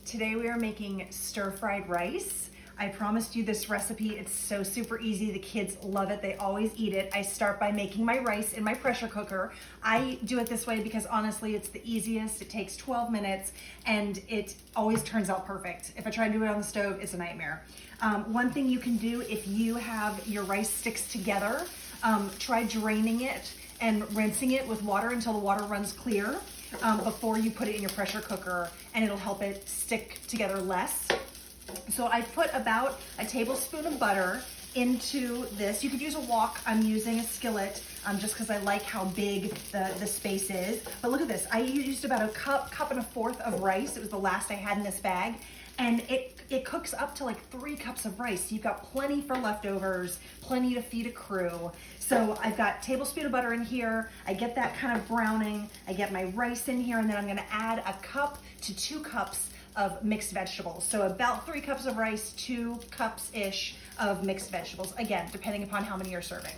Today we are making stir-fried rice. I promised you this recipe. It's so super easy. The kids love it. They always eat it. I start by making my rice in my pressure cooker. I do it this way because honestly, it's the easiest. It takes 12 minutes and it always turns out perfect. If I try to do it on the stove, it's a nightmare. One thing you can do if you have your rice sticks together, try draining it and rinsing it with water until the water runs clear before you put it in your pressure cooker, and it'll help it stick together less. So I put about a tablespoon of butter into this. You could use a wok. I'm using a skillet just because I like how big the space is. But look at this. I used about a cup and a fourth of rice. It was the last I had in this bag. And it cooks up to like 3 cups of rice. You've got plenty for leftovers, plenty to feed a crew. So I've got a tablespoon of butter in here. I get that kind of browning. I get my rice in here, and then I'm gonna add a cup to 2 cups of mixed vegetables. So about 3 cups of rice, 2 cups-ish of mixed vegetables. Again, depending upon how many you're serving.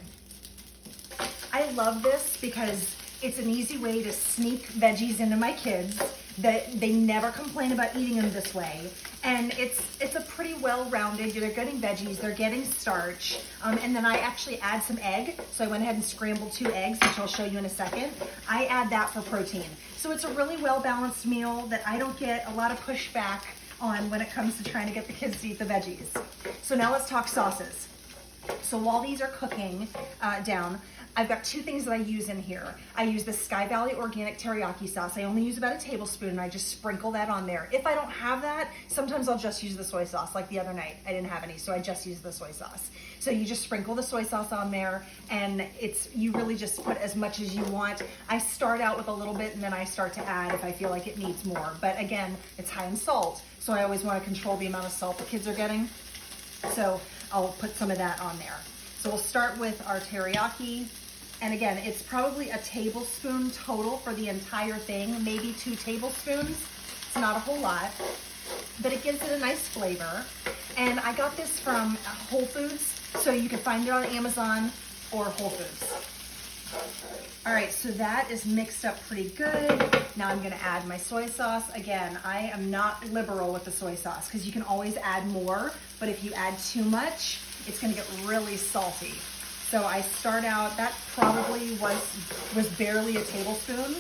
I love this because it's an easy way to sneak veggies into my kids. That they never complain about eating them this way. And it's a pretty well-rounded, they're getting veggies, they're getting starch. And then I actually add some egg. So I went ahead and scrambled 2 eggs, which I'll show you in a second. I add that for protein. So it's a really well-balanced meal that I don't get a lot of pushback on when it comes to trying to get the kids to eat the veggies. So now let's talk sauces. So while these are cooking down, I've got 2 things that I use in here. I use the Sky Valley Organic Teriyaki sauce. I only use about a tablespoon, and I just sprinkle that on there. If I don't have that, sometimes I'll just use the soy sauce. Like the other night, I didn't have any, so I just used the soy sauce. So you just sprinkle the soy sauce on there, and you really just put as much as you want. I start out with a little bit, and then I start to add if I feel like it needs more. But again, it's high in salt, so I always want to control the amount of salt the kids are getting. So I'll put some of that on there. So we'll start with our teriyaki. And again, it's probably a tablespoon total for the entire thing, maybe 2 tablespoons. It's not a whole lot, but it gives it a nice flavor. And I got this from Whole Foods, so you can find it on Amazon or Whole Foods. All right, so that is mixed up pretty good. Now I'm gonna add my soy sauce. Again, I am not liberal with the soy sauce because you can always add more, but if you add too much, it's gonna get really salty. So I start out, that probably was barely a tablespoon,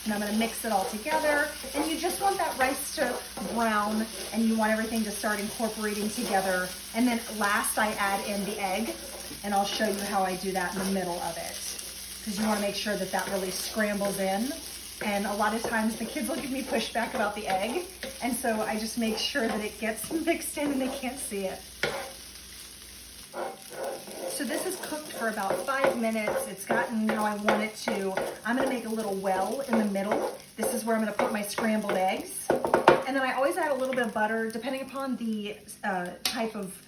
and I'm gonna mix it all together. And you just want that rice to brown, and you want everything to start incorporating together. And then last I add in the egg, and I'll show you how I do that in the middle of it. Because you wanna make sure that that really scrambles in. And a lot of times the kids will give me pushback about the egg, and so I just make sure that it gets mixed in and they can't see it. So this is cooked for about 5 minutes. It's gotten how I want it to. I'm gonna make a little well in the middle. This is where I'm gonna put my scrambled eggs. And then I always add a little bit of butter. Depending upon the type of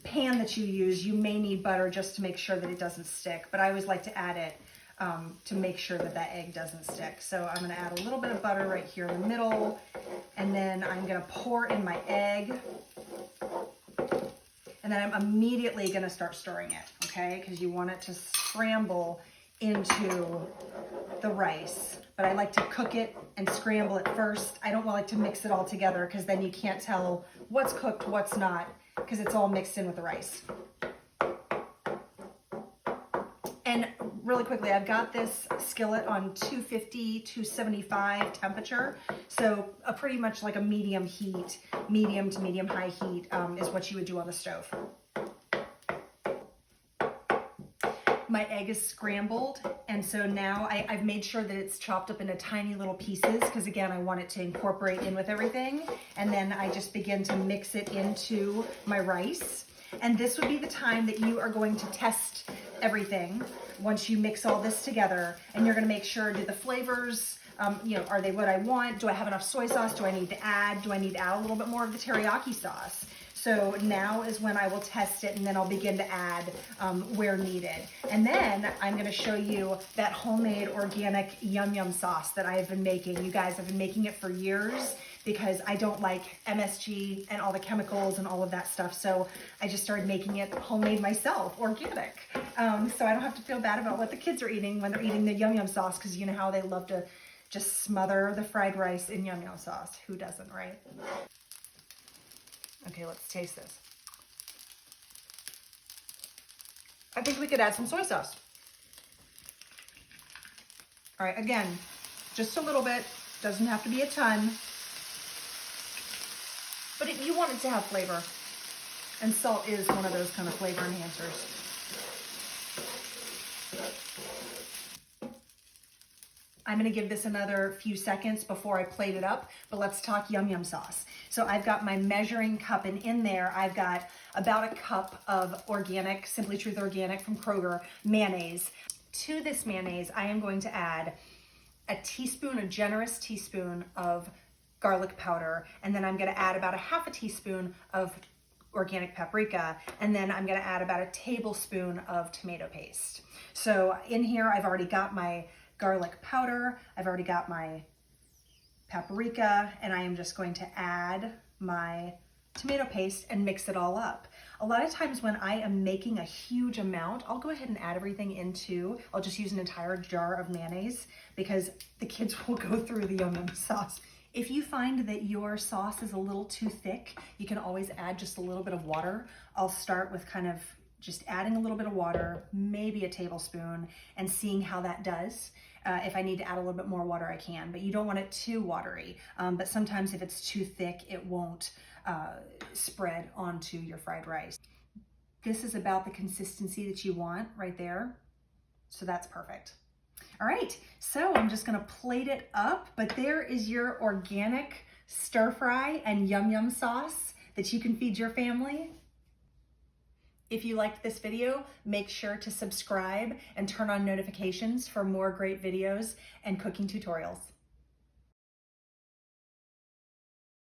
pan that you use, you may need butter just to make sure that it doesn't stick. But I always like to add it to make sure that that egg doesn't stick. So I'm gonna add a little bit of butter right here in the middle. And then I'm gonna pour in my egg. And then I'm immediately gonna start stirring it, okay? Because you want it to scramble into the rice. But I like to cook it and scramble it first. I don't like to mix it all together because then you can't tell what's cooked, what's not, because it's all mixed in with the rice. And really quickly, I've got this skillet on 250, 275 temperature. So pretty much like a medium heat, medium to medium high heat is what you would do on the stove. My egg is scrambled, and so now I've made sure that it's chopped up into tiny little pieces because again, I want it to incorporate in with everything. And then I just begin to mix it into my rice. And this would be the time that you are going to test everything once you mix all this together, and you're gonna make sure, do the flavors, are they what I want? Do I have enough soy sauce? Do I need to add a little bit more of the teriyaki sauce? So now is when I will test it, and then I'll begin to add where needed. And then I'm gonna show you that homemade organic yum yum sauce that I've been making. You guys, have been making it for years because I don't like MSG and all the chemicals and all of that stuff. So I just started making it homemade myself, organic. So I don't have to feel bad about what the kids are eating when they're eating the yum yum sauce, because you know how they love to just smother the fried rice in yum yum sauce. Who doesn't, right? Okay, let's taste this. I think we could add some soy sauce. All right, again, just a little bit, doesn't have to be a ton, but you want it to have flavor, and salt is one of those kind of flavor enhancers. I'm gonna give this another few seconds before I plate it up, but let's talk yum yum sauce. So I've got my measuring cup, and in there I've got about a cup of organic, Simply Truth Organic from Kroger mayonnaise. To this mayonnaise, I am going to add a generous teaspoon of garlic powder, and then I'm gonna add about a half a teaspoon of organic paprika, and then I'm gonna add about a tablespoon of tomato paste. So in here, I've already got my garlic powder, I've already got my paprika, and I am just going to add my tomato paste and mix it all up. A lot of times when I am making a huge amount, I'll go ahead and add everything I'll just use an entire jar of mayonnaise because the kids will go through the yum yum sauce. If you find that your sauce is a little too thick, you can always add just a little bit of water. I'll start with kind of just adding a little bit of water, maybe a tablespoon, and seeing how that does. If I need to add a little bit more water, I can, but you don't want it too watery. But sometimes if it's too thick, it won't spread onto your fried rice. This is about the consistency that you want right there. So that's perfect. All right, so I'm just gonna plate it up, but there is your organic stir fry and yum yum sauce that you can feed your family. If you liked this video, make sure to subscribe and turn on notifications for more great videos and cooking tutorials.